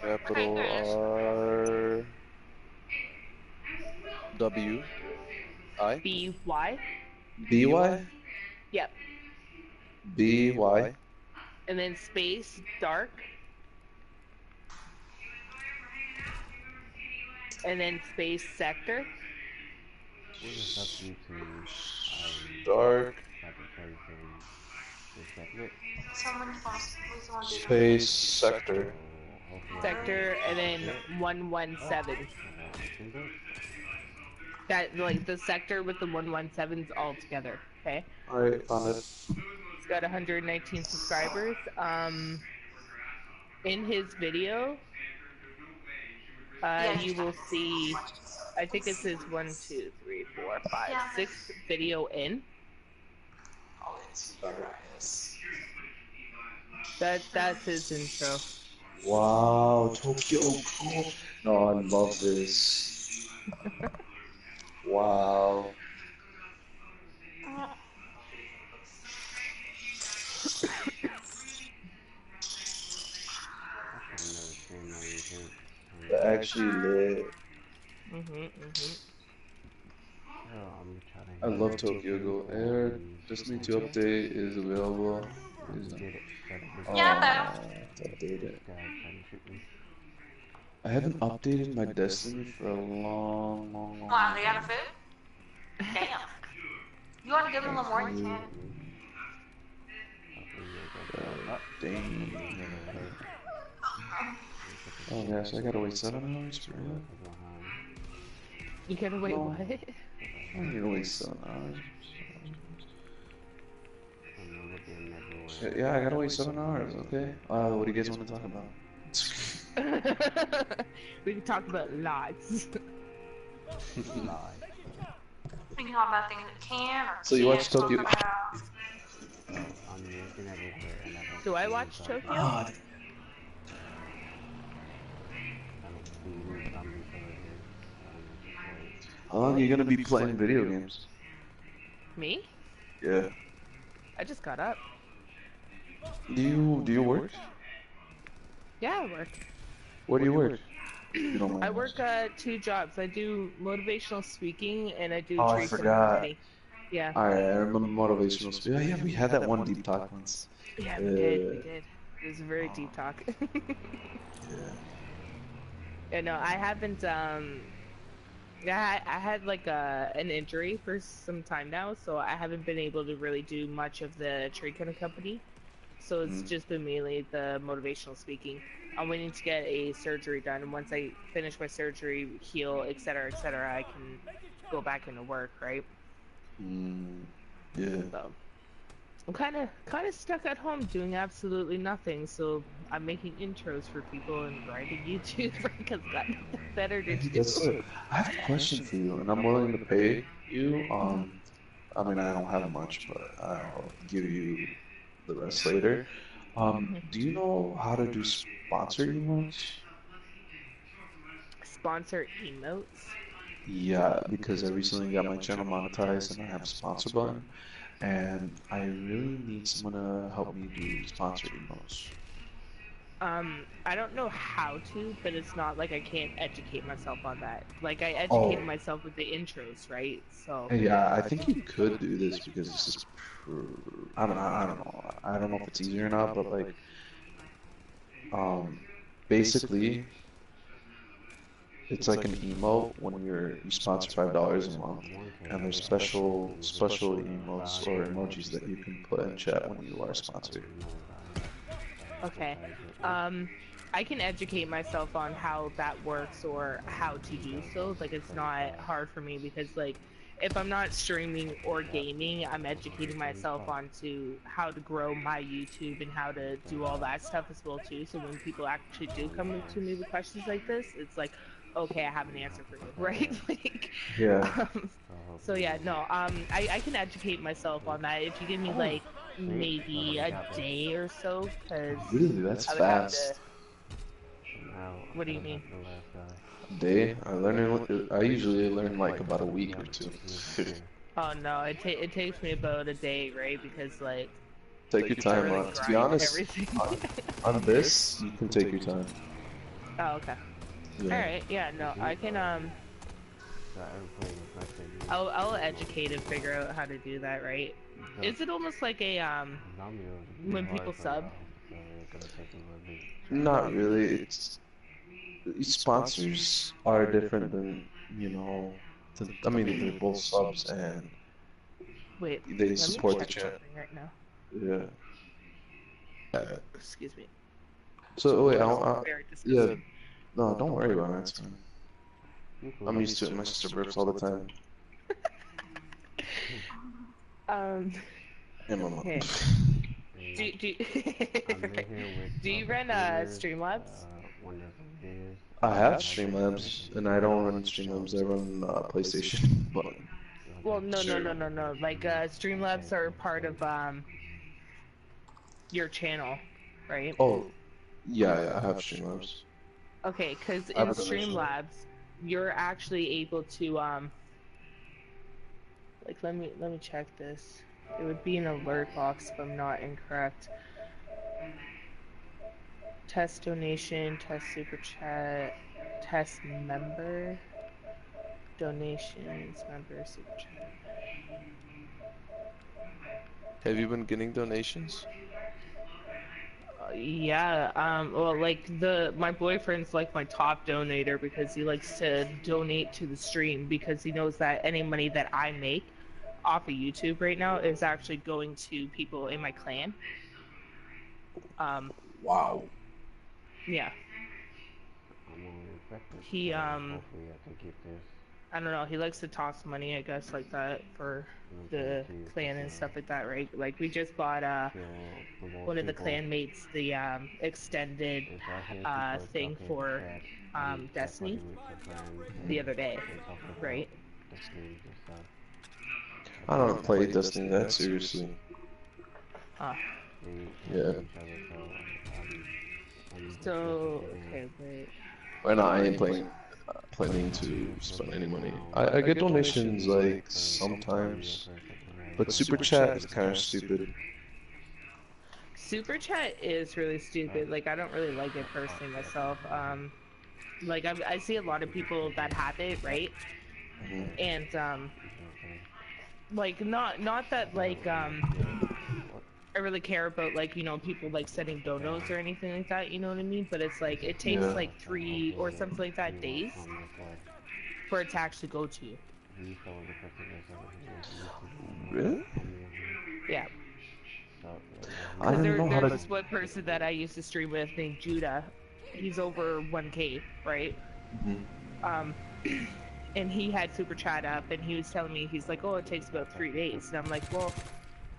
Okay, Capital good. R W I B-Y. B Y Yep. B Y. And then space dark. And then space sector. What is W2? Dark About to say some the segment. What's someone do something? space sector. So hopefully Sector and then it. 117. Opens it. That like the sector with the 117s all together. Okay. Alright, found it. He's got 119 subscribers. In his video, Yeah, you will see. I think it says 1, 2, 3, 4, 5, 6 video in. Oh, it's yes. That's his intro. Wow, Tokyo cool. No, I love this. Wow. I should have never streamed on YouTube. That actually lit. I'm trying I to love Tokyo Go Air. Destiny 2 update is available. get it. Yeah, Update it. Guys trying to shoot me. I haven't updated my Destiny for a long Wow, they got time. a food? Damn. You want to give them a little more? You can. Dang. Oh gosh, I gotta wait 7 hours for real? You gotta wait, No. what? I gotta wait 7 hours. Shit, yeah, I gotta wait 7 hours, okay? What do you guys want to talk about? We can talk about lots. We can talk about things that can or So you watch Tokyo? Do I watch Tokyo? God. How long are you gonna be playing video games? Me? Yeah. I just got up. Do you work? Yeah, I work. Where do you work? You don't mind I work asking. 2 jobs. I do motivational speaking and I do Oh, I tree forgot. company. Yeah. Alright, I remember motivational speech. Oh, yeah, we had that one deep talk once. Yeah, we did. It was a very deep talk. Yeah. Yeah, no, I haven't, yeah, I had like an injury for some time now, so I haven't been able to really do much of the tree kind of company. So it's just been mainly the motivational speaking. I'm waiting to get a surgery done, and once I finish my surgery, heal, etc., I can go back into work, right? Yeah. So I'm kind of stuck at home doing absolutely nothing. So I'm making intros for people and writing YouTube because I've got nothing better to do. That's good. I have a question for you, and I'm willing to pay you. I mean, I don't have much, but I'll give you the rest later. Do you know how to do sponsor emotes? Sponsor emotes? Yeah, because I recently got my channel monetized and I have a sponsor button, and I really need someone to help me do sponsor emotes. I don't know how to, but it's not like I can't educate myself on that. Like I Oh. educated myself with the intros, right? So Yeah, I think you could do this because this is, I don't know. I don't know if it's easy or not, but like, basically, it's like an emote when you sponsor $5 a month, and there's special emotes or emojis that you can put in chat when you are sponsored. okay. I can educate myself on how that works or how to do so. Like it's not hard for me because like if I'm not streaming or gaming, I'm educating myself onto how to grow my YouTube and how to do all that stuff as well too. So when people actually do come to me with questions like this, it's like, okay, I have an answer for you, right? Like, Yeah. so yeah, no, I can educate myself on that if you give me like maybe a day or so, because Really, that's fast. What do you mean? A day? I usually learn like about a week or 2. Oh no, it takes me about a day, right? Because like Take your time. really To be honest, everything. on this, you can take your time. Oh, okay. Yeah. Alright, yeah, no, I can, So everybody was like that. I'll educate and figure out how to do that, right? Is it almost like a, when people sub? So they're gonna take a little bit. Not really. It's sponsors are different than, you know, I mean, they're both subs and Wait, they let me support the check channel. something right now. Yeah. Excuse me. So wait, Very yeah, disgusting. no, don't worry about it. It's fine. Cool. I'm used to it. My sister burps all the time. And my mom. Okay. And Do I'm in here with do you other run streamers, Streamlabs? one of them is I have Streamlabs, and I don't run Streamlabs. I run PlayStation. But Well, no. Sure. Like, Streamlabs are part of your channel, right? oh, yeah, I have Streamlabs. Okay, because I in have a donation. Streamlabs, you're actually able to like, let me check this. It would be an alert box if I'm not incorrect. Test donation, test super chat, test member, donations, member, super chat. Have you been getting donations? Yeah, well, like, my boyfriend's like my top donator because he likes to donate to the stream because he knows that any money that I make off of YouTube right now is actually going to people in my clan. Wow. Yeah. I'm only infected. He, so hopefully I can keep this. I don't know, he likes to toss money, I guess, like that for the clan and stuff like that, right? Like, we just bought, one of the clan mates the, extended, thing for, Destiny the other day, right? I don't play Destiny that seriously. Yeah. So, okay, wait. Right now, I ain't planning to spend any money. I get donations like sometimes, but Super Chat is kind of stupid. Super chat is really stupid. Like, I don't really like it personally myself. Like, I see a lot of people that have it, right? And like, not that, like, I really care about, like, you know, people like sending donos or anything like that, you know what I mean? But it's like, it takes like 3 or something like that days for it to actually go to you. Really? Yeah. I didn't know how to. There's one person that I used to stream with named Judah. He's over 1K, right? And he had super chat up, and he was telling me, he's like, oh, it takes about 3 days. And I'm like, well,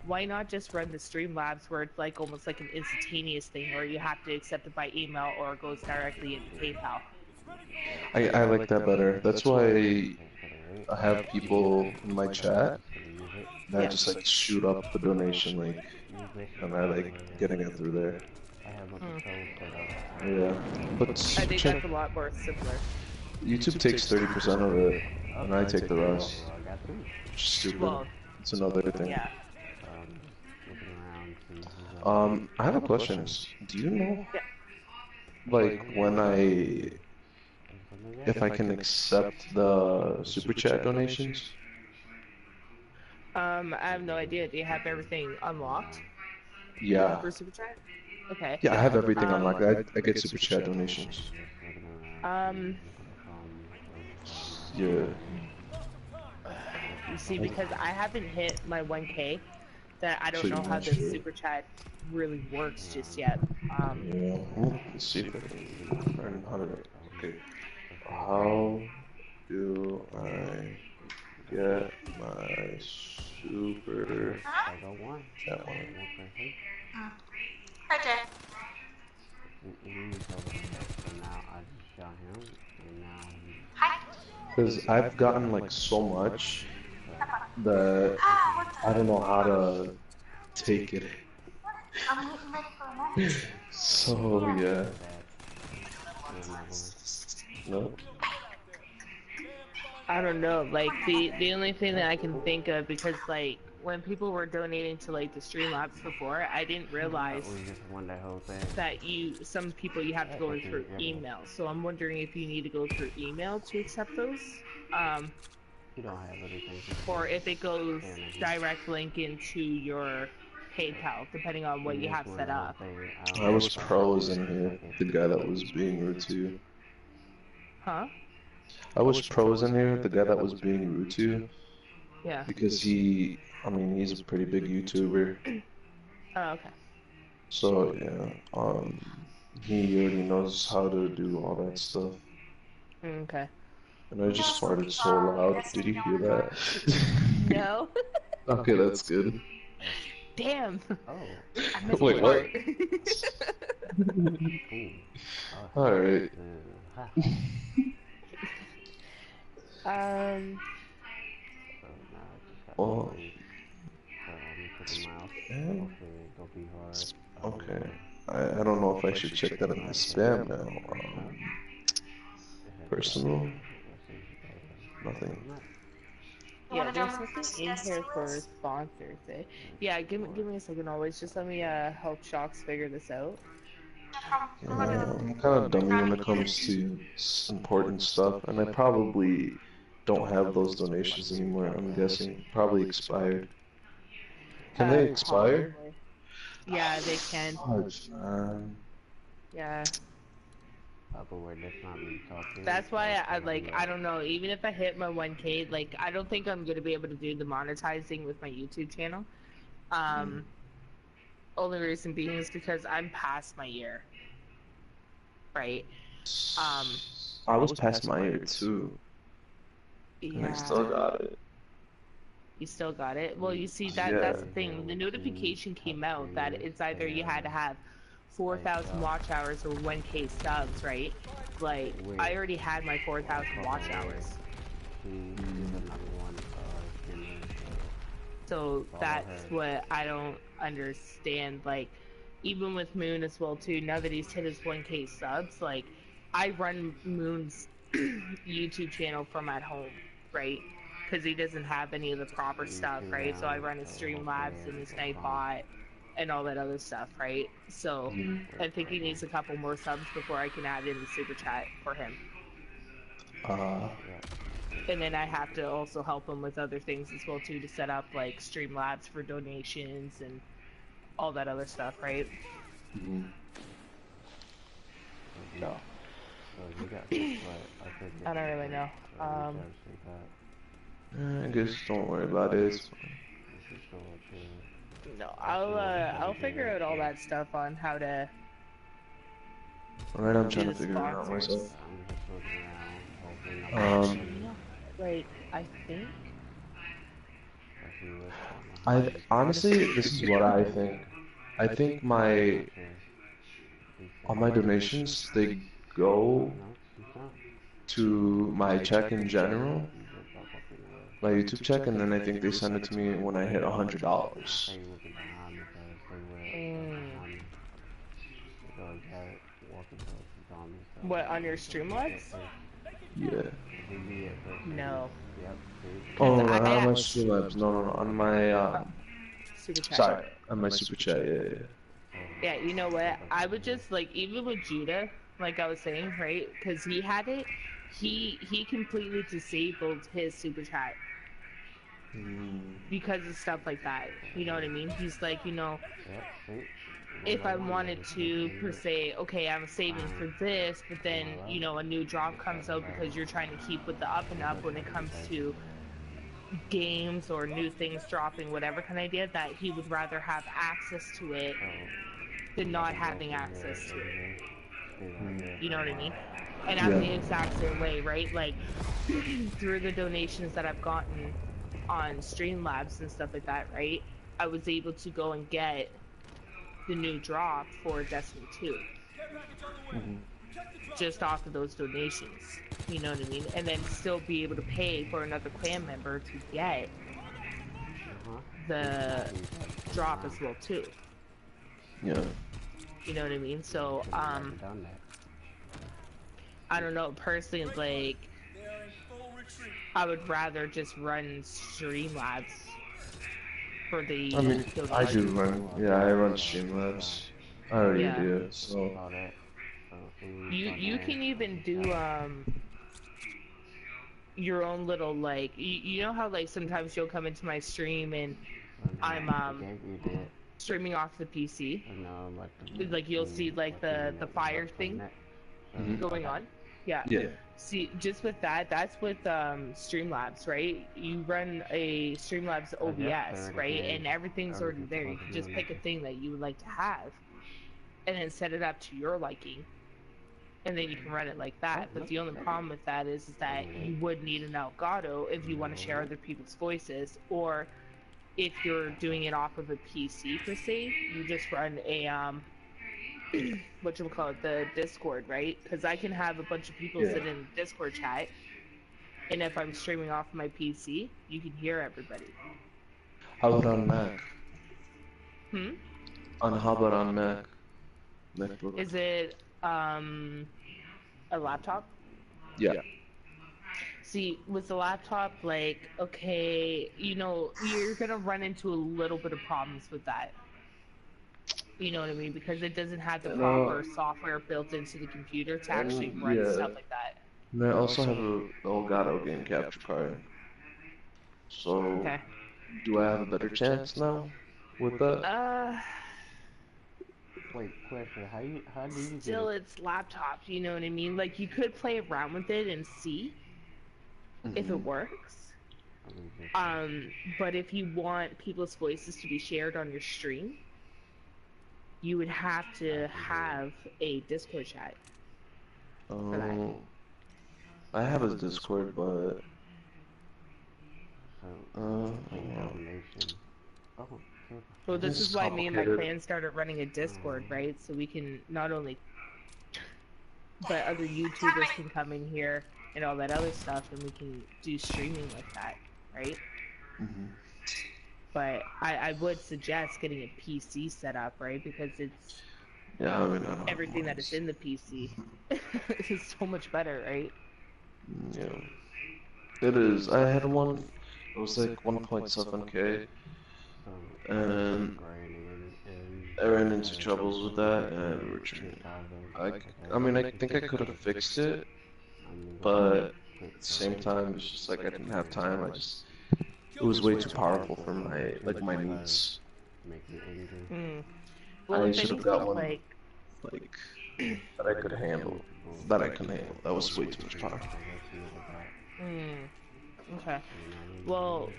why not just run the Streamlabs where it's like almost like an instantaneous thing, where you have to accept it by email or it goes directly into PayPal? I like that better. That's why I have people in my chat that just like shoot up the donation link, and I like getting it through there. Yeah, but I think that's a lot more simpler. YouTube takes 30% of it, and I take the rest. Stupid. Well, It's another thing. yeah. I have a question. Do you know, like, if I can accept the super chat donations? I have no idea. Do you have everything unlocked? Yeah. For super chat? Okay. Yeah, I have everything unlocked. I get super chat donations. Yeah. You see, because I haven't hit my 1K, that I don't So know you're how not the sure? super chat really works just yet. Yeah. Let's see if I can learn how to. Okay. How do I get my super chat one? Okay. Hi. Because I've gotten like so much that I don't know how to take it. I'm getting ready for a match. So yeah. No. I don't know, like, the only thing that I can think of, because, like, when people were donating to like the Streamlabs before, I didn't realize We just won that whole thing. that some people you have to go through email. So I'm wondering if you need to go through email to accept those, You don't have anything. or if it goes direct link into your PayPal, depending on what you have set up. I was pros in here. The guy that was being rude to you. Huh? I was pros in here. The guy that was being rude to you. Yeah. Because he's a pretty big YouTuber. Oh, okay. So yeah, he already knows how to do all that stuff. Okay. And I just farted so loud. Did you hear that? No. Okay, that's good. Damn. Oh. I missed Wait, the what? part. Alright. Oh. Okay. I don't know if I should check that in my spam now. Personal? Nothing. Yeah, there's something in here for sponsors. Yeah, give me a second always. Just let me help Shocks figure this out. I'm kind of dummy when it comes to important stuff, and I probably don't have those donations anymore. I'm guessing probably expired. Can they expire? Possibly. Yeah, they can. Fudge, man. Yeah. That's That's why I don't know, even if I hit my 1K, like I don't think I'm gonna be able to do the monetizing with my YouTube channel. Only reason being is because I'm past my year. Right. I was past my year too. Yeah. And I still got it. You still got it? Well, you see, that's the thing. The notification came out that it's either you had to have 4,000 watch hours or 1K subs, right? Like, I already had my 4,000 watch hours. So that's what I don't understand. Like, even with Moon as well too, now that he's hit his 1K subs, like, I run Moon's YouTube channel from at home, right? Because he doesn't have any of the proper stuff, right? So I run his Streamlabs and his Nightbot and all that other stuff, right? So I think he needs a couple more subs before I can add in the super chat for him. And then I have to also help him with other things as well too, to set up like Streamlabs for donations and all that other stuff, right? So I don't really know. I guess don't worry about it. It's No, I'll figure out all that stuff on how to. Alright, I'm trying to figure it out myself. Like, I think. Honestly, this is what I think. I think all my donations, they go to my check in general, my YouTube check, and then I think they send it to me when I hit $100. What, on your Streamlabs? Yeah. No. Oh, no, not on my Streamlabs. No, on my, Super chat. sorry, on my Super Chat, yeah. Yeah, you know what? I would just, like, even with Judah, like I was saying, right? Because he had it, he completely disabled his Super Chat. Because of stuff like that. You know what I mean? He's like, you know, if I wanted to, per se, okay, I'm saving for this, but then, you know, a new drop comes out because you're trying to keep with the up and up when it comes to games or new things dropping, whatever kind of idea, that he would rather have access to it than not having access to it. You know what I mean? And I'm the exact same way, right? Like, through the donations that I've gotten on Streamlabs and stuff like that, right? I was able to go and get the new drop for Destiny 2. Just off of those donations. You know what I mean? And then still be able to pay for another clan member to get the drop as well too. Yeah. You know what I mean? So, I don't know, personally, like, I would rather just run Streamlabs for the I mean, building I do license. run. Yeah, I run Streamlabs. I already Yeah. do. So Saw that. You can even do your own little like you know how like sometimes you'll come into my stream and I'm You did. streaming off the PC. No, like Like you'll see like the fire thing Mhm. going on. Yeah. yeah, See, just with that, that's with Streamlabs, right? You run a Streamlabs OBS, right? And everything's already there. You can just pick a thing that you would like to have and then set it up to your liking. And then you can run it like that. But the only problem with that is that you would need an Elgato if you want to share other people's voices, or if you're doing it off of a PC per se, you just run a whatchamacallit, the Discord, right? Because I can have a bunch of people sit in the Discord chat, and if I'm streaming off my PC, you can hear everybody. how about on Mac? How about on Mac? MacBook. Is it a laptop? Yeah. See, with the laptop, like, okay, you know, you're gonna run into a little bit of problems with that. You know what I mean? Because it doesn't have the proper software built into the computer to actually run stuff like that. And I also have a Elgato game capture card. So, do I have a better chance now with that? Wait, question. How do you Still, it's laptop, you know what I mean? Like, you could play around with it and see if it works. But if you want people's voices to be shared on your stream, you would have to have a Discord chat for that. I have a Discord, but Well, this is why me and my clan started running a Discord, right? So we can not only, but other YouTubers can come in here and all that other stuff, and we can do streaming like that, right? But I would suggest getting a PC set up, right? Because it's everything that is in the PC is so much better, right? Yeah, it is. I had one. It was like 1.7K, and I ran into troubles with that and returned. I mean, I think I could have fixed it, but at the same time, it's just like I didn't have time. It was way too powerful for my needs. Well, I should have got one like that I could handle. That I can handle. That was way too much power. Okay. Well,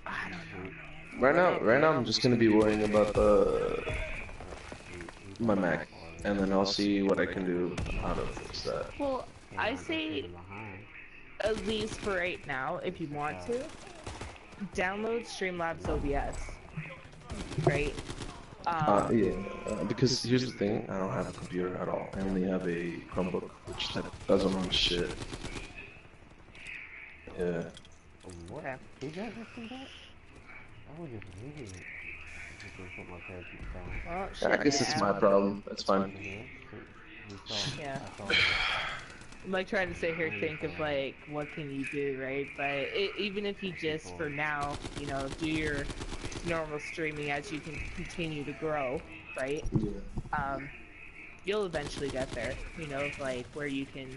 I don't know. Right now, I'm just gonna be worrying about my Mac, and then I'll see what I can do how to fix that. Well, I say, at least for right now, if you want to, download Streamlabs OBS, right? Because here's the thing, I don't have a computer at all. I only have a Chromebook, which doesn't run shit. Yeah. Okay. Well, shit, I guess it's my problem. That's fine. Yeah. I'm like trying to sit here think of like what can you do, right? But even if you just for now, you know, do your normal streaming as you can continue to grow, right? Yeah. You'll eventually get there, you know, like where you can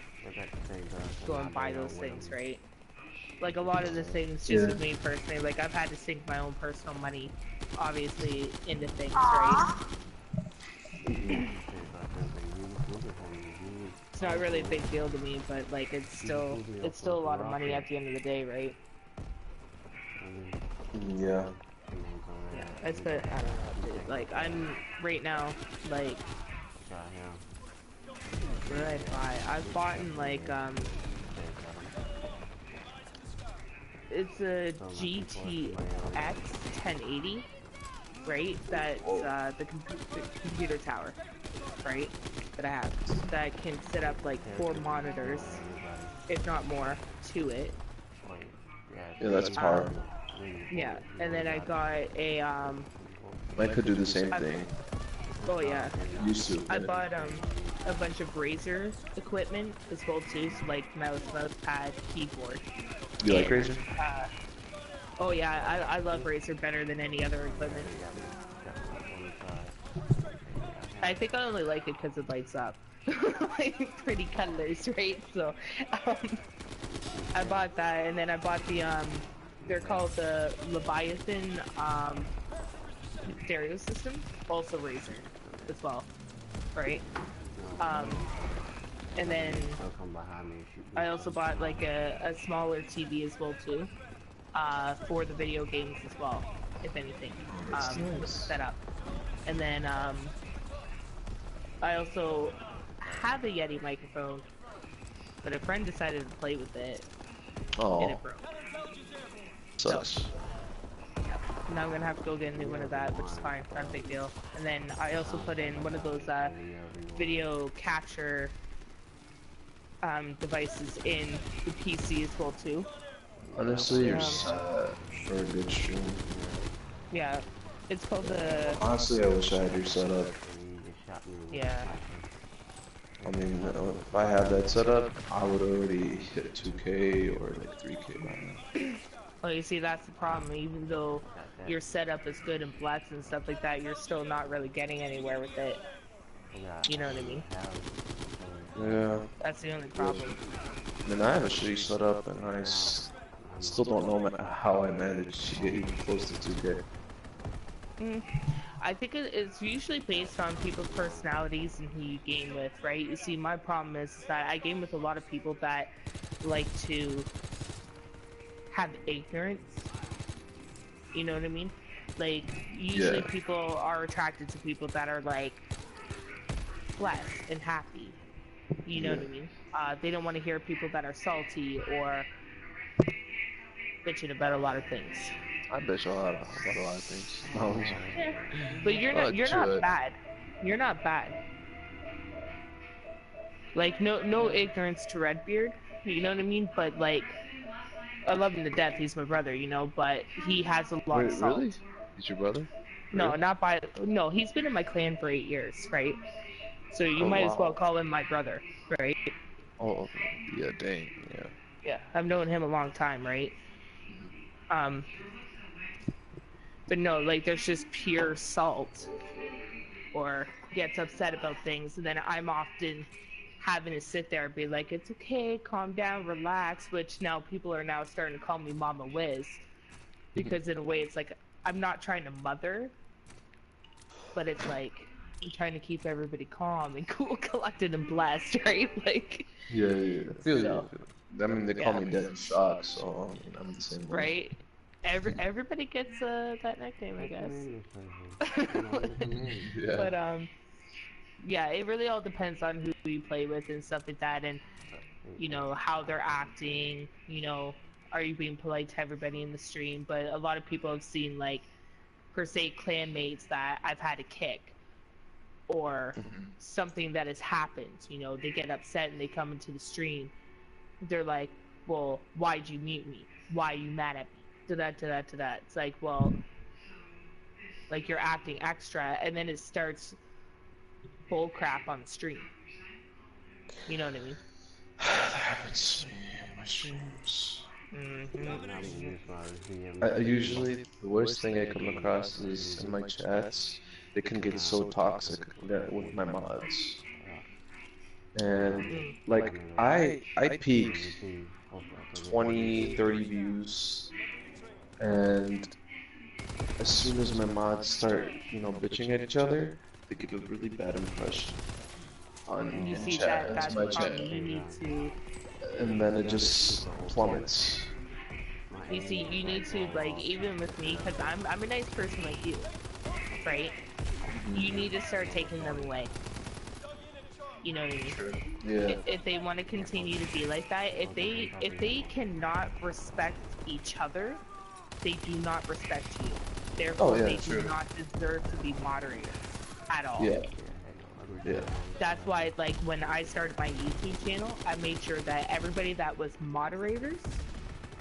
go and buy those things, right? Like a lot of the things, just with me personally, like I've had to sink my own personal money, obviously, into things, right? It's not really a big deal to me, but like it's still a lot of money at the end of the day, right? Yeah. I spent, I don't know, dude. Like I'm right now, like, what did I buy? I've bought in like it's a GTX 1080, right? That's the computer tower, right? That I have that can set up like 4 monitors, if not more, to it. Yeah, that's powerful. Yeah, and then I got a I could do the same thing. Oh yeah. Used to. I bought a bunch of Razer equipment as well too, so like mouse pad, keyboard. You like Razer? Oh yeah, I love Razer better than any other equipment. I think I only like it because it lights up. Like pretty colors, right? So, I bought that, and then I bought the they're called the Leviathan stereo system, also Razer as well, right? And then I also bought like a smaller TV as well too, for the video games as well, if anything, set up. And then I also have a Yeti microphone, but a friend decided to play with it, and it broke. Sucks. So, yep. Now I'm gonna have to go get a new one of that, which is fine, not a big deal. And then I also put in one of those video capture devices in the PC as well too. Honestly, you're set for a good stream. Yeah, it's called the. Honestly, I wish I had your setup. Yeah. I mean, if I had that setup, I would already hit 2K or like 3K by now. Well, you see, that's the problem. Even though your setup is good and flex and stuff like that, you're still not really getting anywhere with it. You know what I mean? Yeah. That's the only problem. I mean, I have a shitty setup, and I still don't know how I managed to get even close to 2K. I think it's usually based on people's personalities and who you game with, right? You see, my problem is that I game with a lot of people that like to have ignorance. You know what I mean? Like, usually people are attracted to people that are like blessed and happy. You know what I mean? They don't want to hear people that are salty or bitching about a lot of things. I bitch about a lot of things. No, Yeah. But you're not bad. You're not bad. Like no ignorance to Redbeard, you know what I mean? But like, I love him to death. He's my brother, you know. But he has a lot of salt. Really? He's your brother? No, not by. No, he's been in my clan for 8 years, right? So you might as well call him my brother, right? Oh, yeah, dang, yeah. Yeah, I've known him a long time, right? But no, like there's just pure salt, or gets upset about things, and then I'm often having to sit there and be like, it's okay, calm down, relax, which now people are now starting to call me Mama Wiz, because in a way it's like, I'm not trying to mother, but it's like, I'm trying to keep everybody calm and cool, collected, and blessed, right? Like, yeah. I feel you. I mean, they call me Dead in Shock, so I mean, I'm the same way. Right? Everybody gets that nickname, I guess. Yeah. But yeah, it really all depends on who you play with and stuff like that, and you know how they're acting. You know, are you being polite to everybody in the stream? But a lot of people have seen like per se clanmates that I've had to kick, or something that has happened. You know, they get upset and they come into the stream. They're like, "Well, why'd you mute me? Why are you mad at me?" To that. It's like, well, like you're acting extra, and then it starts bull crap on the stream. You know what I mean? That happens to me in my streams. I usually, the worst thing I come across is in my chats, they can get so toxic with my mods. And, like, I peak 20, 30 views, and as soon as my mods start, you know, bitching at each other, they give a really bad impression on You see chat, that's my the chat. problem. You need to. And then it just plummets. You see, you need to, like, even with me, because I'm a nice person like you, right? You need to start taking them away. You know what I mean? Yeah. If they want to continue to be like that, if they cannot respect each other, they do not respect you. Therefore, they do not deserve to be moderators at all. Yeah. That's why, like, when I started my YouTube channel, I made sure that everybody that was moderators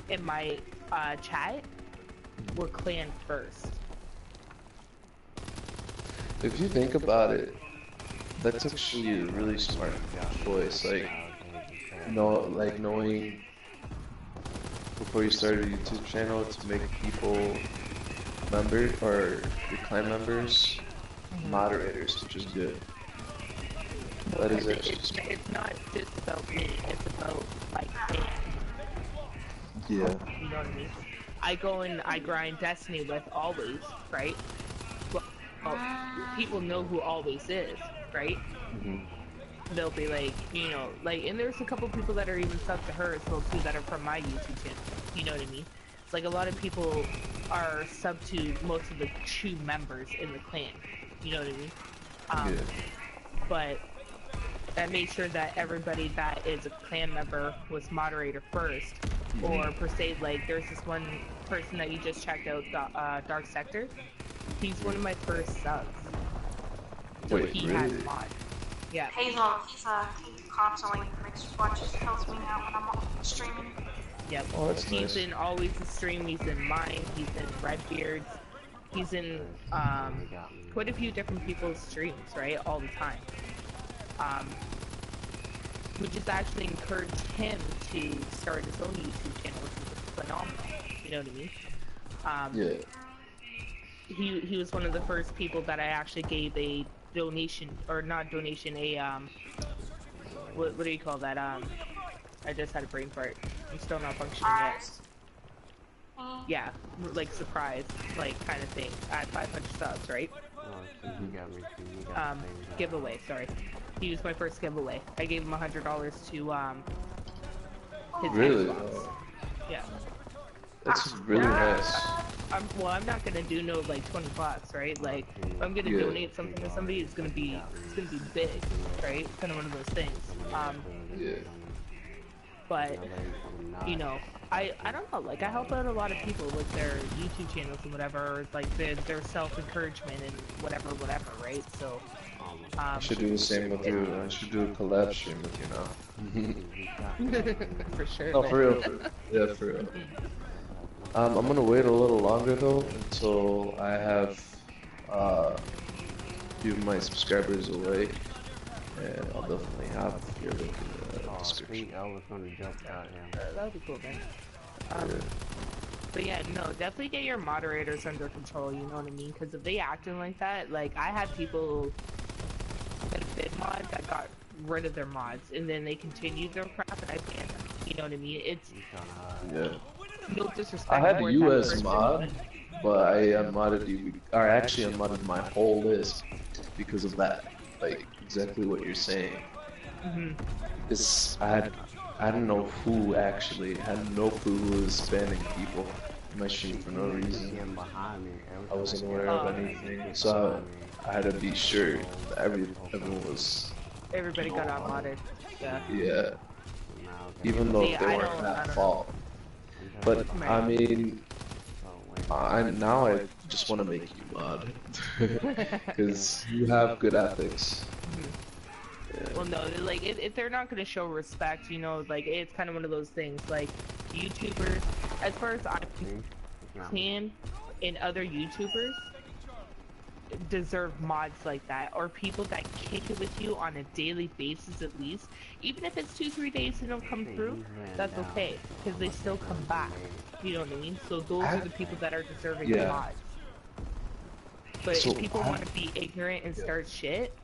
in my chat were clan first. If you think about it, that's actually a really smart choice. Like, knowing before you started a YouTube channel to make people member or your clan members moderators, which is good. That is actually it's not just about me, it's about my clan. yeah. You know what I mean? I go and I grind Destiny with Always, right? Well, people know who Always is, right? They'll be like, you know, like, and there's a couple people that are even sub to her as well too that are from my YouTube channel. You know what I mean? It's like a lot of people are sub to most of the true members in the clan. You know what I mean? But I made sure that everybody that is a clan member was moderator first, or per se, like there's this one person that you just checked out, Dark Sector. He's one of my first subs. So Wait, he really? has mod. Yeah. Hazel, he constantly watches, tells me now when I'm streaming. Yep. Oh, that's He's nice. in Always the Stream, he's in mine, he's in Redbeard's, he's in quite a few different people's streams, right? All the time. We just actually encouraged him to start his own YouTube channel, which is phenomenal. You know what I mean? He was one of the first people that I actually gave a donation, or not donation, a what do you call that? I just had a brain fart. I'm still not functioning yet. Yeah, like surprise, like kind of thing. At 500 subs, right? Giveaway. Sorry, he was my first giveaway. I gave him $100 to his Xbox. Yeah. That's really nice. I'm not gonna do no like $20, right? Like, if I'm gonna donate something to somebody, it's gonna be big, right? It's kind of one of those things. But you know, I don't know. Like, I help out a lot of people with their YouTube channels and whatever, or like their self encouragement and whatever, right? So. I should do the same with you. I should do a collab stream with you now. For sure. No, for real. Yeah, for real. I'm gonna wait a little longer though until I have few of my subscribers away, and I'll definitely have your link in the description. I was gonna jump out here. That would be cool, man. But yeah, no, definitely get your moderators under control, you know what I mean? Because if they acting like that, like, I had people that did mods that got rid of their mods, and then they continued their crap, and I banned them, you know what I mean? It's no disrespect. I had a towards US that person, mod, but I unmodded you, or actually unmodded my whole list because of that. Like, exactly what you're saying. I didn't know who actually, had no clue who was spamming people in my stream for no reason. I wasn't aware of anything, so I had to be sure that everyone was. Everybody got unmodded. Yeah. Yeah. Even though they weren't at fault. But I mean, now I just want to make you mod because you have good ethics. Well, no, like, if they're not gonna show respect, you know, like, it's kind of one of those things, like, YouTubers, as far as I can, and other YouTubers deserve mods like that, or people that kick it with you on a daily basis at least. Even if it's 2-3 days and don't come through, that's okay, because they still come back, you know what I mean? So those are the people that are deserving of mods. But So if people want to be ignorant and start shit,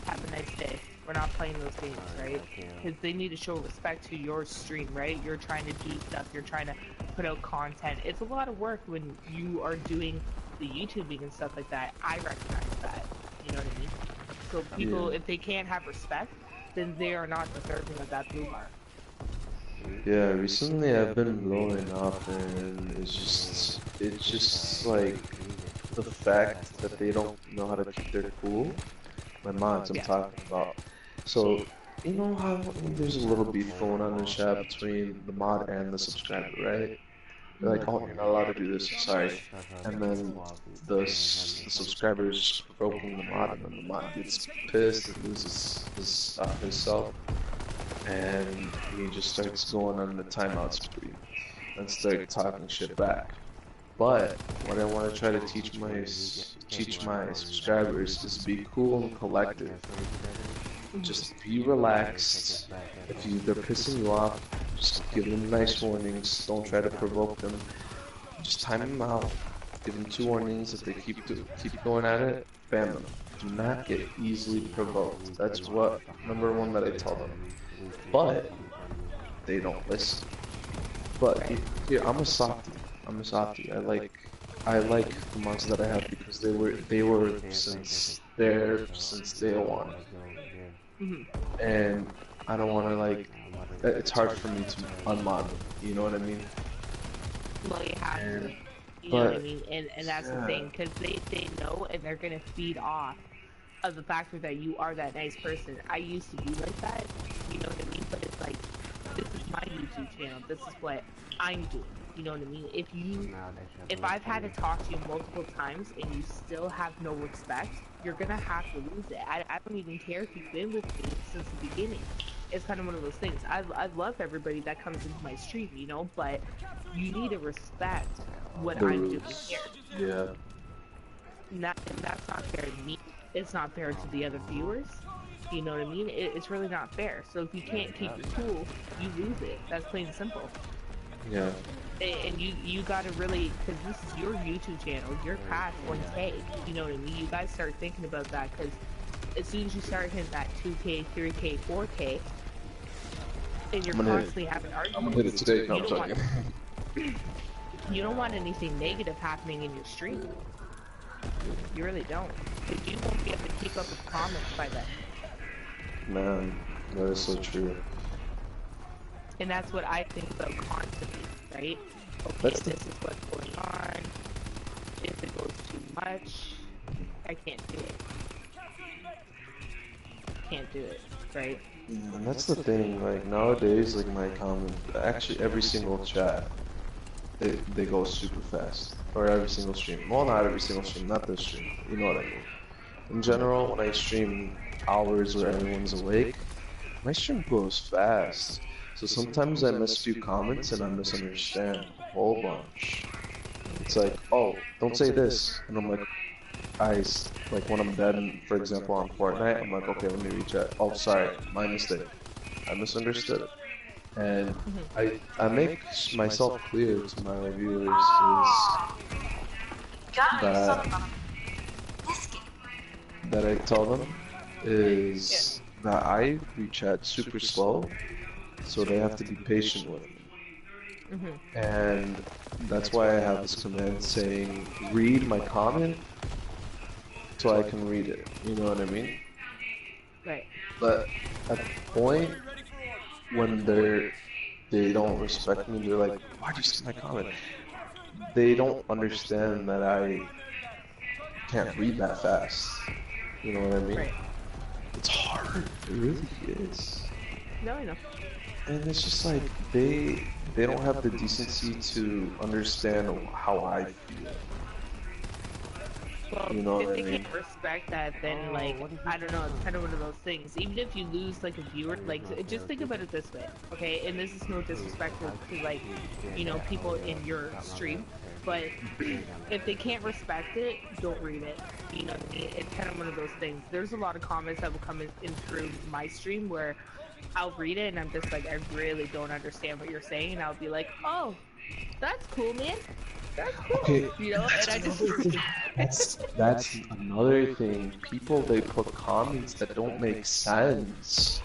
have a nice day. We're not playing those games, right? Because they need to show respect to your stream, right? You're trying to do stuff, you're trying to put out content. It's a lot of work when you are doing the YouTubing and stuff like that. I recognize that, you know what I mean? So people, if they can't have respect, then they are not deserving of that blue mark. Yeah, recently I've been blowing up, and it's just like the fact that they don't know how to keep their cool. My mods, I'm talking about. So, you know how there's a little beef going on in the chat between the mod and the subscriber, right? They're like, oh, you're not allowed to do this, sorry. And then the subscriber's provoking the mod, and then the mod gets pissed and loses his self. And he just starts going on the timeout spree and start talking shit back. But what I want to try to teach my subscribers is be cool and collective. Just be relaxed. If they're pissing you off, just Give them nice warnings. Don't try to provoke them. Just time them out. Give them 2 warnings. If they keep going at it, ban them. Do not get easily provoked. That's what number one that I tell them. But they don't listen. But here, I'm a softie. I'm a softie. I like the mods that I have because they were since day one. And I don't want to like. It's hard for me to unmod them. You know what I mean? Well, you have to. You know what I mean? And that's the thing, because they know and they're going to feed off of the factor that you are that nice person. I used to be like that, you know what I mean? But it's like, this is my YouTube channel. This is what I'm doing. You know what I mean? If I've had to talk to you multiple times and you still have no respect, you're going to have to lose it. I don't even care if you've been with me since the beginning. It's kind of one of those things. I love everybody that comes into my stream, you know, but you need to respect what I'm doing here. Yeah. And that's not fair to me. It's not fair to the other viewers. You know what I mean? It's really not fair. So if you can't keep your cool, you lose it. That's plain and simple. Yeah. And you gotta really, because this is your YouTube channel, you're past 1K. You know what I mean? You guys start thinking about that, because as soon as you start hitting that 2K, 3K, 4K, and you're constantly having arguments, I'm gonna hit it today. No, I'm talking. You don't want anything negative happening in your stream. You really don't. Because you won't be able to keep up with comments by then. Man, that is so true. And that's what I think about constantly, right? Okay, this is what's going on. If it goes too much, I can't do it. Can't do it, right? Yeah, and that's the thing, like nowadays, like my comment, actually every single chat, they go super fast. Or every single stream. Well, not every single stream, not this stream. You know what I mean. In general, when I stream hours where everyone's awake, my stream goes fast. So sometimes I miss a few comments and I misunderstand a whole bunch. It's like, oh, don't say this. And I'm like, like when I'm dead, for example, on Fortnite, I'm like, okay, let me rechat. Oh, sorry, my mistake. I misunderstood. And I make myself clear to my viewers that I tell them is that I rechat super slow, so they have to be patient with me. And that's why I have this command saying, read my comment so I can read it. You know what I mean? Right. But at the point when they don't respect me, they're like, why'd you see my comment? They don't understand that I can't read that fast. You know what I mean? Right. It's hard. It really is. No, I know. And it's just like they don't have the decency to understand how I feel. Well, You know if what they I mean? can't respect that, then like, I don't know, it's kind of one of those things. Even if you lose like a viewer, like, just think about it this way, okay? And this is no disrespect to like, you know, people in your stream, but if they can't respect it, don't read it. You know what I mean? It's kind of one of those things. There's a lot of comments that will come in through my stream where I'll read it and I'm just like, I really don't understand what you're saying, and I'll be like, oh, that's cool, man. That's cool. Okay, you know, and I just that's another thing. People, they put comments that don't make sense.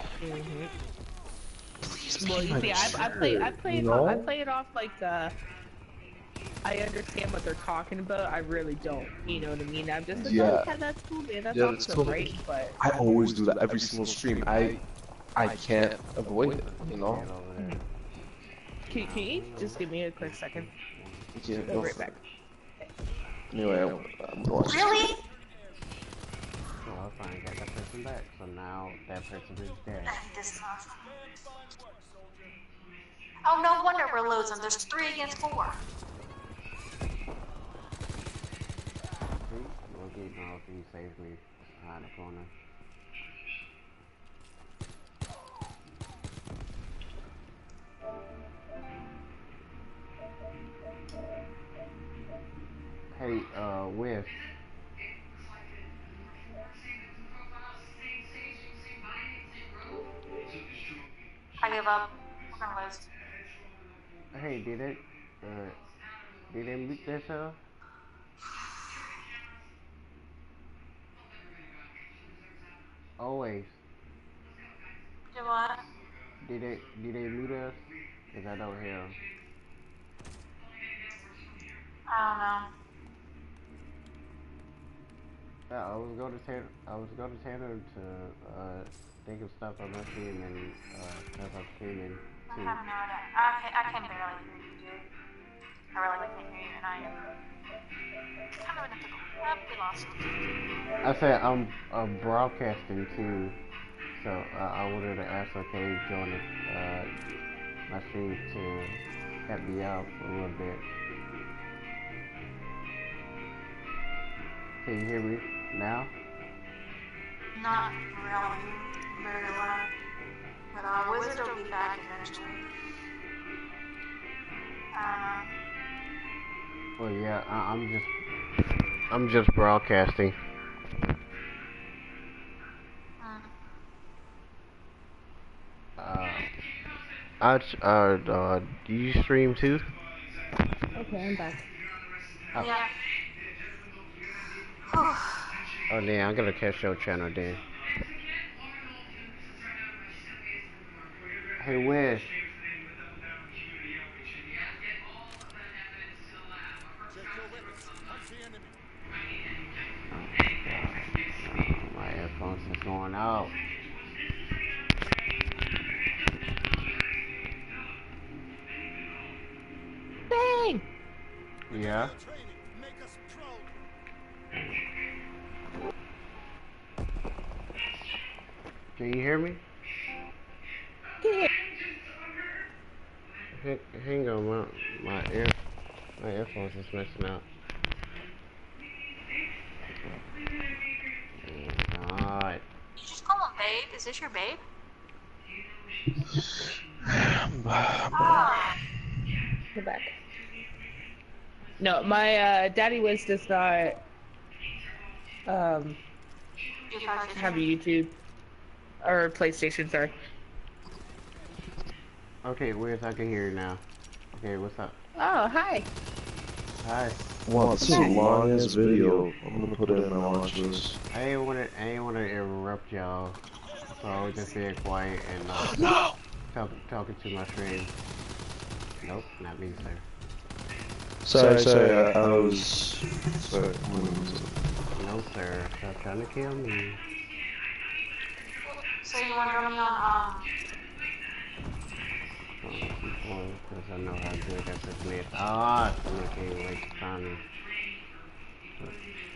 Please well, be you see, I play it off like I understand what they're talking about. I really don't. You know what I mean? I'm just like, oh, yeah, that's cool, man. That's awesome, cool. right? But I always do that every single stream. I can't avoid it, you know? Can you just give me a quick second? Yeah, Go right back. Anyway, I'm going. Really? Oh, I finally got that person back, so now that person is dead. This oh, no wonder we're losing. There's 3 against 4. We'll get off and he saves me behind the corner. Hey, Wes. I give up. We're gonna lose. Hey, did they mute themselves? Always. Do what? Did they mute us? Cause I don't hear 'em. I don't know. Yeah, I was going to tell her to think of stuff on my stream and stuff I'm streaming I too. have no idea. I can barely hear you, dude. I really can't hear you, and I am kind of in a pickle. We lost. I said I'm broadcasting too, so I wanted to ask her, can you join my stream to help me out for a little bit. Can you hear me now? Not really very well. But Wizard will be back eventually. Well, yeah, I'm just broadcasting. Do you stream too? Okay, I'm back. Oh. Yeah. Oh, yeah, I'm gonna catch your channel then. Hey, Wiz. Oh, my headphones is going out. Dang! Yeah. Can you hear me? Hang on, my earphones is messing up. Oh, God. You just call him babe? Is this your babe? Oh. We're back. No, my daddy Wiz does not have a YouTube or PlayStation, sorry. Okay, Wiz, I can hear you now. Okay, what's up? Oh, hi. Hi. Wow, this is a long ass video. I'm gonna put it in my watch list. I ain't wanna interrupt y'all, so I was just being quiet and talking to my stream. Nope, not me, sir. Sorry, I was... Sorry, No, sir, stop trying to kill me. So you want to join me on, Because I know how good that person is. Someone can't wait to find me.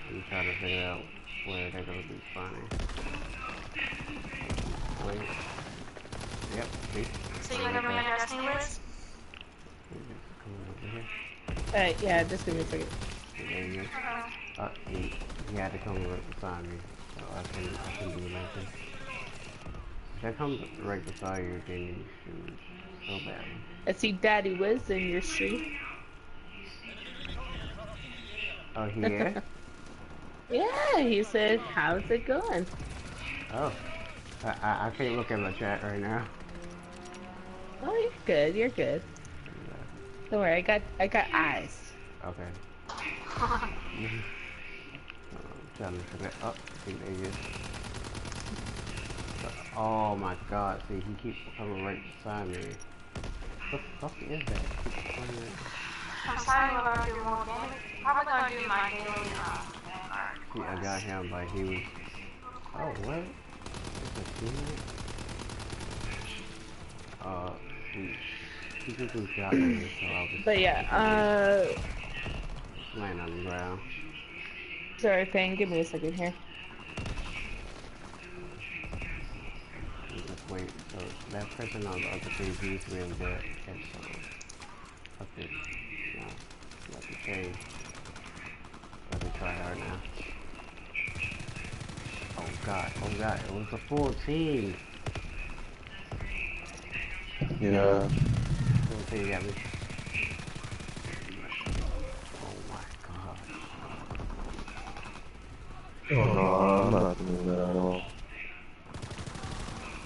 I'm trying to figure out where they're gonna be spawning. Wait. Yep, see? So you want to join me on Destiny Wiz? Coming over here. Yeah, just give me a second. There you go. He had to come right beside me, so I can do nothing. If I come right beside you, then you shoot so bad. I see Daddy Wiz in your stream. Oh, he is? Yeah, he said, how's it going? Oh. I can't look at my chat right now. Oh, you're good, you're good. Don't worry, I got eyes. Okay. I'm trying to figure out. See, there he is. Oh my god, see, he keeps coming right beside me. What the fuck is that? I'm sorry about doing more gaming. Probably gonna do my daily, See, I got him, but he was... Oh, what? It's a teammate? He just shot me, so I was... But yeah, laying on the ground. sorry, Fang, give me a second here. Just wait, so that person on the other page used to be in there, and so... Okay, now, let me change. Let me try hard now. Oh god, it was a full team! Yeah. Full team got me. Oh my god. Oh no, I'm not doing that at all.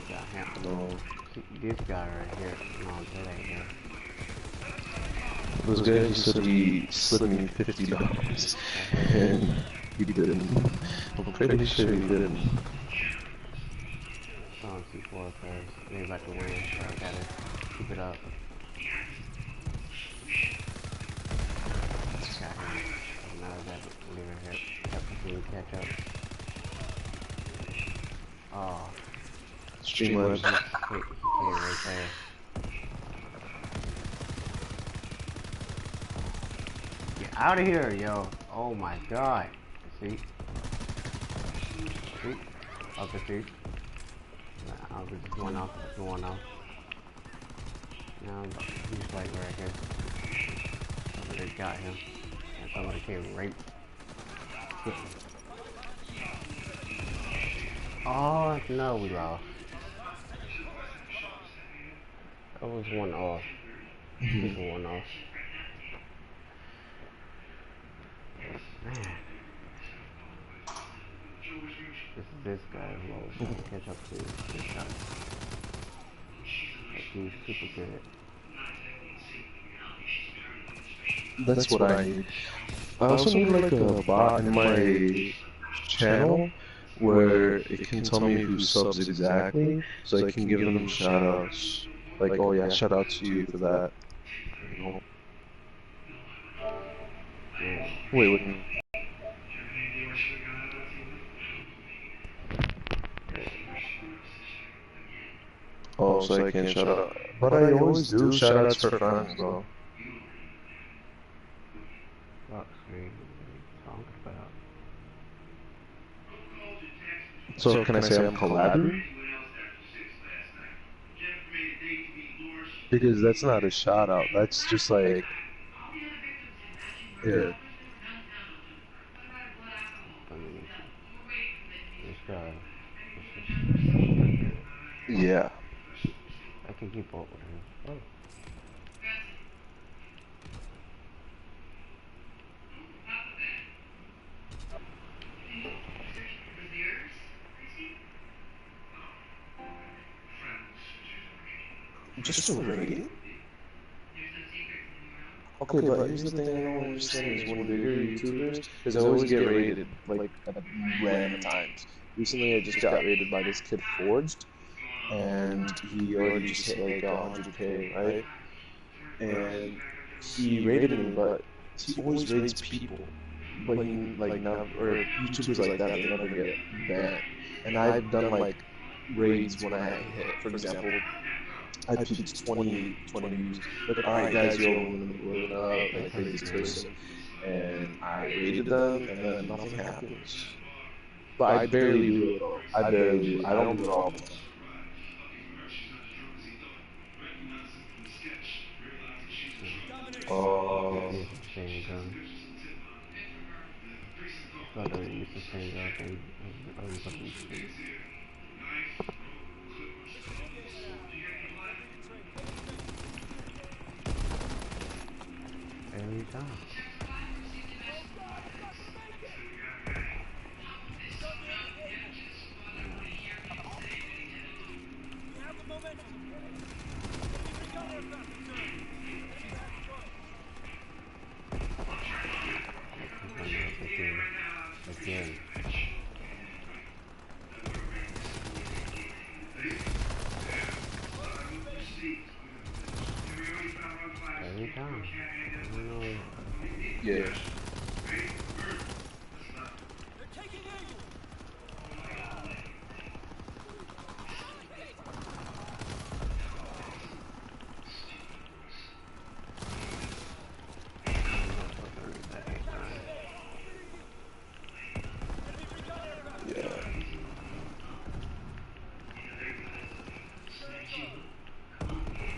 Got him. No. This guy right here. No, that ain't him. This guy, he said he slid me $50, and he didn't. I'm pretty sure he didn't. On C4 because we're about to win, so I gotta keep it up. Got him. Now I got leader here. Have to see catch up. Oh. Streamlabs. He came right there. Get out of here, yo. Oh my god. See? See? Up the street. Nah, I was just going off. Now he's like right here. Somebody got him. And somebody came right. Oh no, we lost. That was 1-0. Just 1-0. Man. This guy who I was trying to catch up to this guy. Like, he's super good. That's what I need. I also need like a bot in my channel where it can tell me who subs exactly, so I can give them shoutouts. Like, oh yeah, shout out to you for that. You know. Wait, what do you mean? Oh, so I can't shout out. But I always do shout outs for friends, though. What are you talking about? So can I say I'm collabing? Because that's not a shout out. That's just like, yeah. I mean, this guy. Yeah. I can keep up with him. Oh. Just a rating? Okay, but here's the thing I don't understand is when bigger YouTubers, because I always get rated, like, at random times. Recently I just got rated by this kid Forged, and he already just hit like 100K, right? And he rated me, but he always rates people. But he, like, never, or YouTubers like that, they never get banned. And I've done, like, raids when I hit, for example, I peaked 20 views. Like, alright guys, yo, we're gonna like rate this person. And I rated them, and then nothing happens. But I barely do it though. I barely do. I don't do it all the time. Use the same gun. I thought I used the same gun thing. I was up in the street. Every time. Again. Every time. I don't know. Yeah.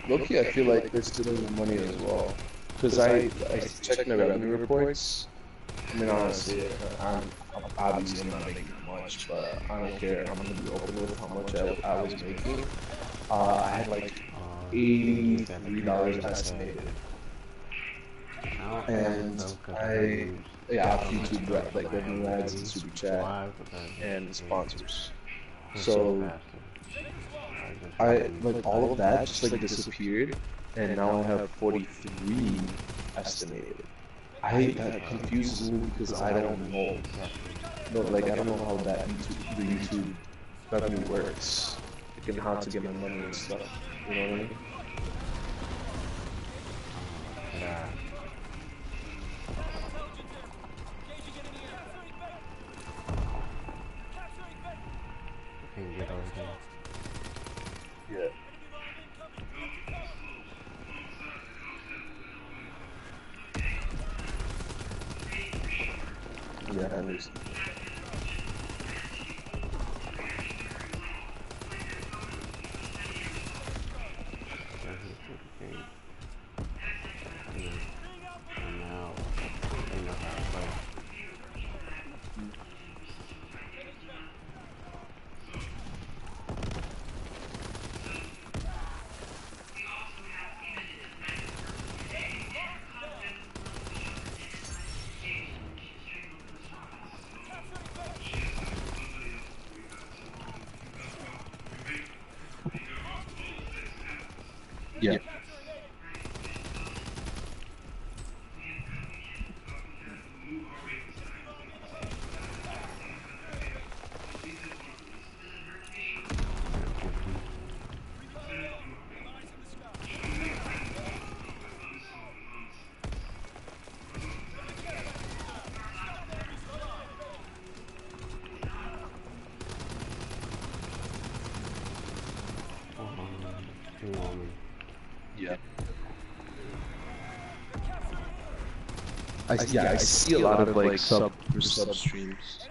Low-key, I feel like they're stealing the money as well. Because I checked my revenue reports. I mean, honestly, I'm obviously not making much, but I don't care. I'm going to be open with how much I was making. I had like $83 estimated. And I'll YouTube like revenue ads and super chat and sponsors. So I like all of that just like disappeared, and now I have 43 estimated. That confuses me because I don't know. No, like I don't know how the YouTube revenue works, like, and how to get my money and stuff. You know what I mean? Yeah. I can get over here. Yeah. Yeah, I understand. And now, they know how to play. Yeah. Two on me. Yeah. I see a lot of like sub streams.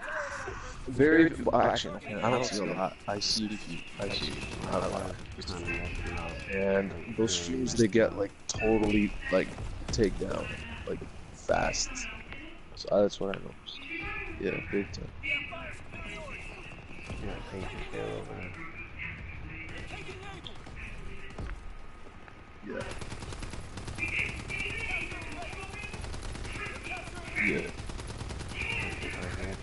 Very well, actually, I don't see a lot. I see a few. Not a lot. And those streams they get like totally like take down like fast. So that's what I noticed. Yeah, big time. Yeah, I think it's still over there. Yeah. Yeah. Right here.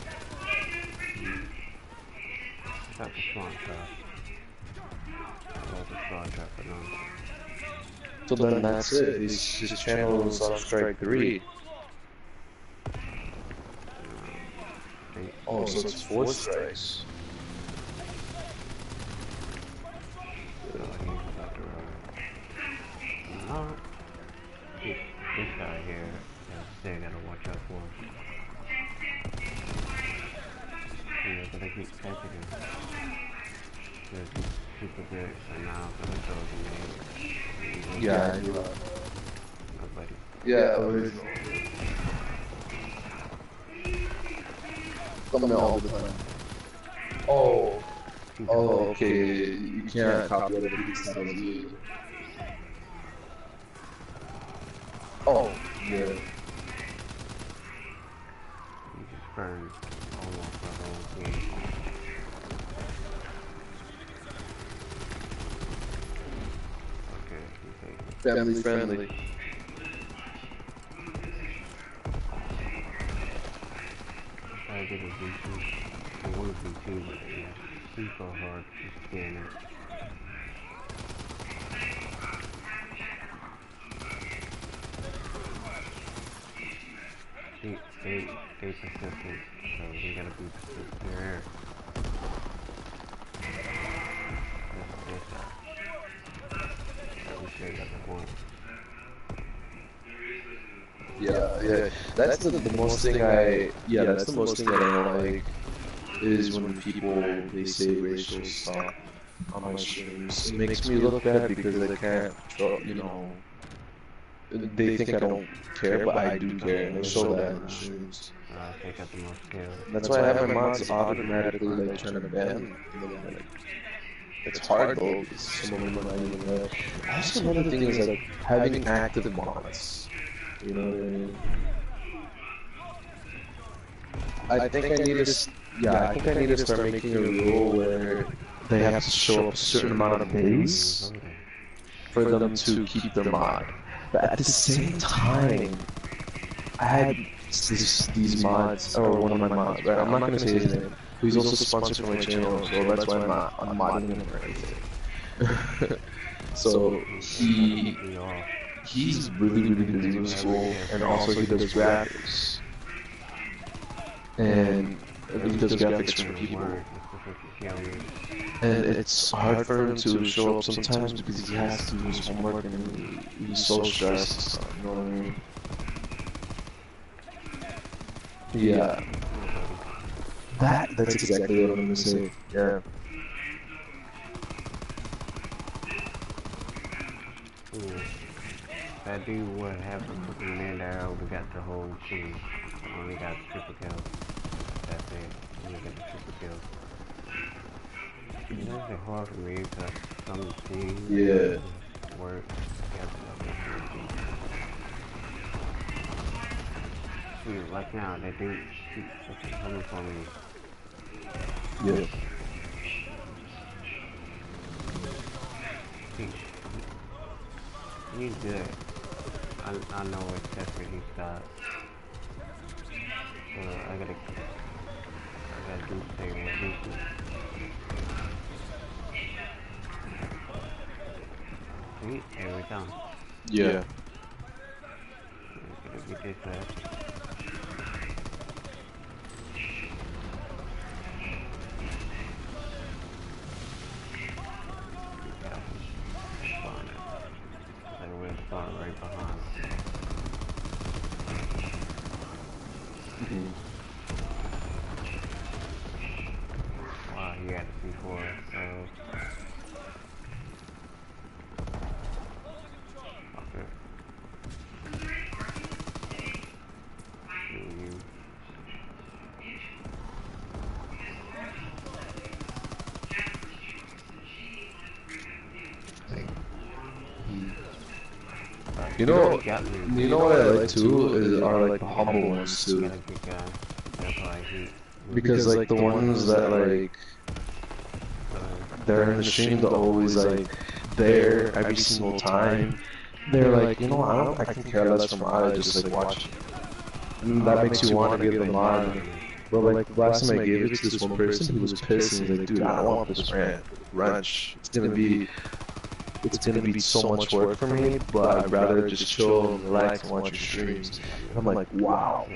That's a strong trap. That's a strong trap for now. So then that's it. His channel is on strike 3. Oh, so it's 4 strikes. This guy here, they gotta watch out for him. Yeah, but I keep catching him. They're super good, so now I'm gonna throw him in. Yeah, I do. Nobody. Yeah, original. Thumbnail all the time. Oh. Oh, okay. You can't copy other people's titles either. Oh, yeah. You just burned almost the whole thing. Okay, you take it. Family friendly. I did a V2. I want a V2, but yeah, super hard to scan it. Stay persistent, so we gotta be persistent there. We sure got the point. Yeah. That's the most thing that's the most thing that I don't like is when people they say racial stuff on my streams. It makes me look bad because I can't, they think I don't care, but I do care, and they show that in the streams. I think at the most scale. That's why I have my mods automatically like trying to ban. Like, it's hard though because some of them are not even there. Also, another thing is like having active mods. You know what I mean? I think I need to start making a rule where they have to show up a certain amount of days for them to keep their mod. But at the same time, I had these mods, or one of my mods, right? I'm not gonna say his name. He's also sponsored for my channel, so that's why I'm modding him or anything. So Be off. he's really busy with school, and also he does graphics, and he does graphics for people. And it's hard for him to show up sometimes because he has to do his homework, and he's so stressed. You know what I mean? Yeah. That's exactly what I'm gonna say. Yeah. That dude would have to put him in there. We got the whole team. Only got triple kills. That's it. Only got the triple kills. It's actually hard for me because some teams work together. See, like now, that dude keeps coming for me. Yeah. He's good. I know exactly what he's got. I gotta do the same with these. See, here we go. Yeah. Gonna get this back. Spawn right behind. Wow, he had it before, so... Okay. You know what I like too are like the humble ones too. Because like the ones that like they're in the stream, they're always like there every single time. They're like, you know, I can care less from I just like watch. And that makes you want to give them on. But like last time I gave it to this one person, he was pissed and he's like, dude, I don't want this wrench. It's gonna be so much work for me, but I'd rather just chill and relax and watch your streams. And I'm like, wow.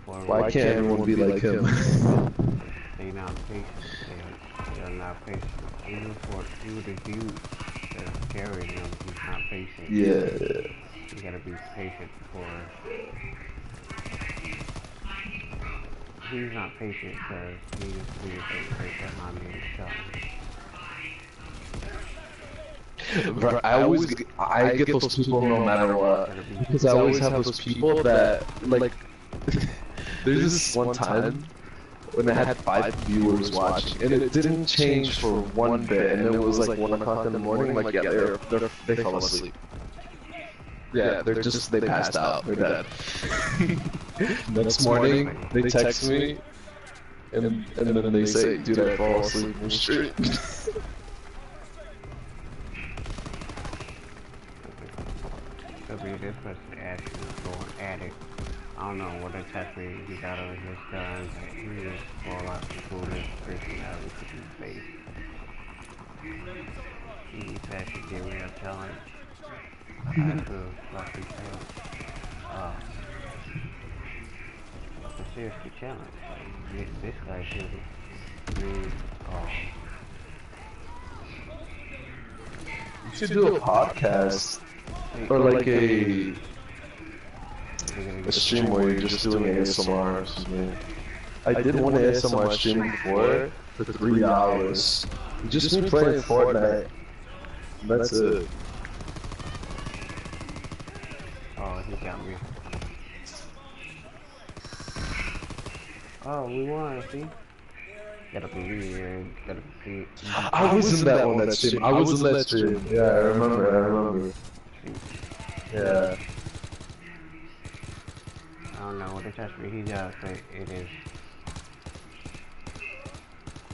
Why can't everyone be like him? They're not patient. They're not patient. Even the dude that's carrying him, he's not patient. Yeah. You gotta be patient for... He's not patient because he's right behind me and shot me. Bro, I get those people no matter what, because I always have those people that like. There's this one time when I had 5 viewers watching, and it didn't change for one bit, and it was like 1 o'clock in the morning. Like, yeah, they fell asleep. Yeah, they passed out. They're dead. Next morning, they text me, and then they say, "Dude, I fall asleep in the street." This person actually going at it. I don't know what exactly he got on his gun. He just fall out the coolest personality to his face. He's actually giving me a challenge. I feel like he failed. It's a seriously challenge. Like, this guy should be, You should do a podcast. Or like a stream where you're just doing ASMR or something. I did one ASMR stream before for 3 hours. Just me playing Fortnite. That's it. Oh, he got me. Oh, we won, see? Gotta believe here, gotta be. I was in that one, that stream. I was in that stream. Yeah, I remember. Yeah. I don't know what attachment he got, but it is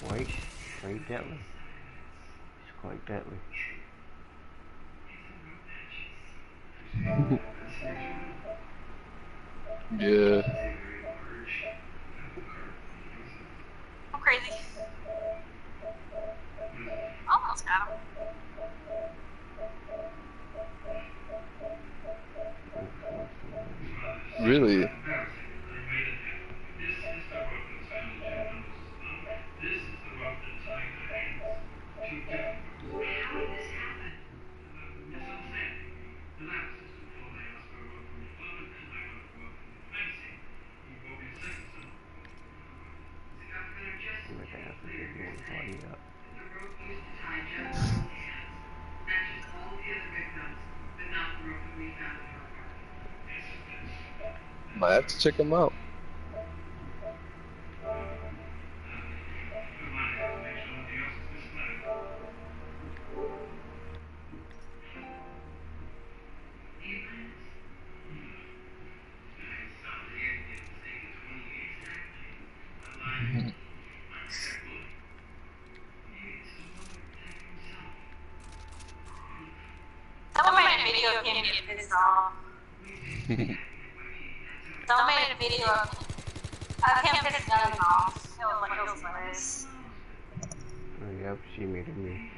quite deadly. It's quite deadly. Yeah. I'm crazy. Almost got him. Really? I'm like, I have to get one party up. Might have to check them out. Someone made a video of him getting pissed off. Someone made a video of him pissing others off. It was hilarious. Oh, yep, she made it me.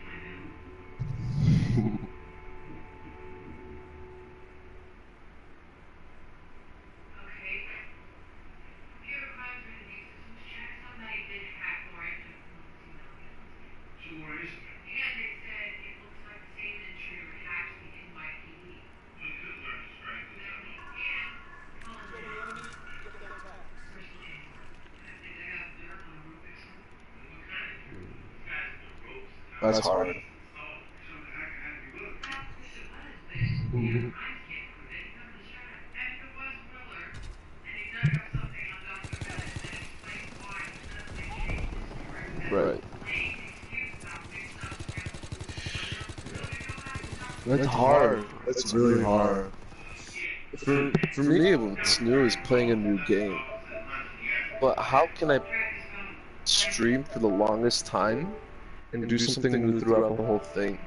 That's hard. Right. That's hard. That's really hard. For me, what's new is playing a new game. But how can I stream for the longest time and do something new throughout the whole thing?